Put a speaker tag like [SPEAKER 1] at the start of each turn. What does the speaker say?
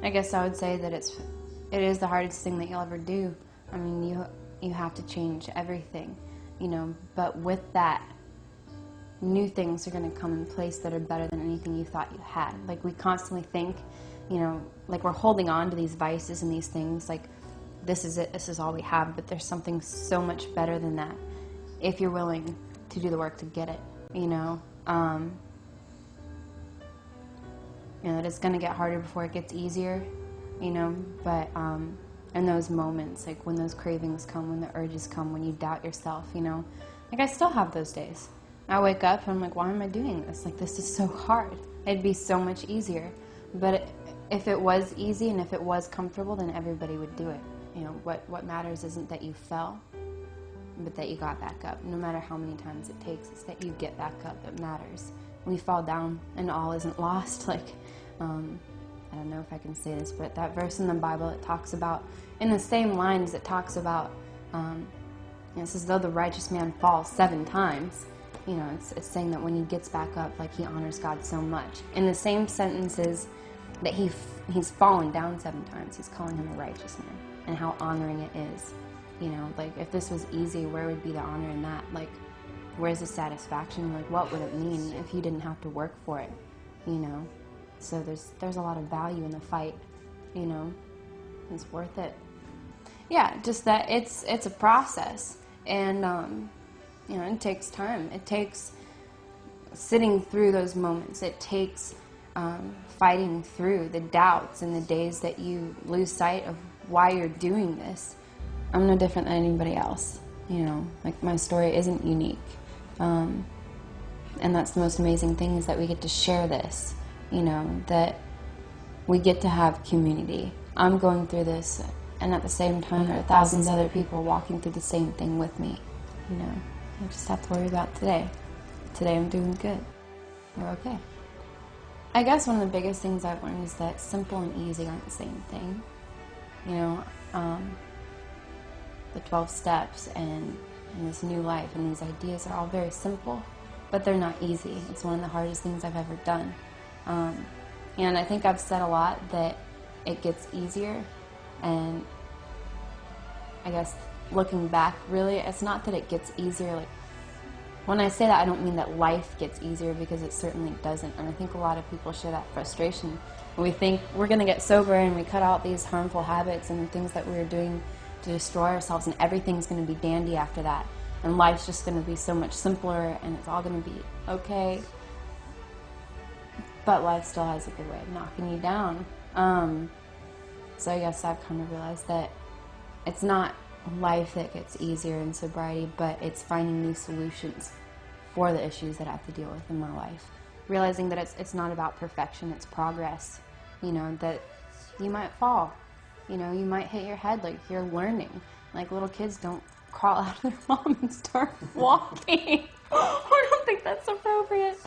[SPEAKER 1] I guess I would say that it is the hardest thing that you'll ever do. I mean, you have to change everything, you know, but with that, new things are going to come in place that are better than anything you thought you had. Like, we constantly think, you know, like we're holding on to these vices and these things, like this is it, this is all we have, but there's something so much better than that if you're willing to do the work to get it, you know. You know, it's going to get harder before it gets easier, you know, but in those moments, like when those cravings come, when the urges come, when you doubt yourself, you know, like I still have those days. I wake up and I'm like, why am I doing this? Like, this is so hard. It'd be so much easier. But if it was easy and if it was comfortable, then everybody would do it. You know, what matters isn't that you fell, but that you got back up. No matter how many times it takes, it's that you get back up that matters. We fall down and all isn't lost. Like, I don't know if I can say this, but that verse in the Bible, it talks about, in the same lines, it talks about, it says, though the righteous man falls 7 times, you know, it's saying that when he gets back up, like, he honors God so much. In the same sentences that he's fallen down 7 times, he's calling him a righteous man, and how honoring it is. You know, like, if this was easy, where would be the honor in that? Like, where's the satisfaction? Like, what would it mean if you didn't have to work for it, you know? So there's a lot of value in the fight, you know. It's worth it. Yeah, just that it's a process, and you know, it takes time. It takes sitting through those moments. It takes fighting through the doubts and the days that you lose sight of why you're doing this. I'm no different than anybody else, you know. Like, my story isn't unique, and that's the most amazing thing, is that we get to share this. You know, that we get to have community. I'm going through this, and at the same time, there are thousands of other people walking through the same thing with me. You know, I just have to worry about today. Today I'm doing good. We're okay. I guess one of the biggest things I've learned is that simple and easy aren't the same thing. You know, the 12 steps and this new life and these ideas are all very simple, but they're not easy. It's one of the hardest things I've ever done. And I think I've said a lot that it gets easier, and I guess looking back, really, it's not that it gets easier. Like, when I say that, I don't mean that life gets easier, because it certainly doesn't. And I think a lot of people share that frustration. We think we're going to get sober and we cut out these harmful habits and things that we were doing to destroy ourselves, and everything's going to be dandy after that. And life's just going to be so much simpler, and it's all going to be okay. But life still has a good way of knocking you down. So I guess I've kind of realized that it's not life that gets easier in sobriety, but it's finding new solutions for the issues that I have to deal with in my life. Realizing that it's not about perfection, it's progress. You know, that you might fall. You know, you might hit your head, like, you're learning. Like, little kids don't crawl out of their mom and start walking. I don't think that's appropriate.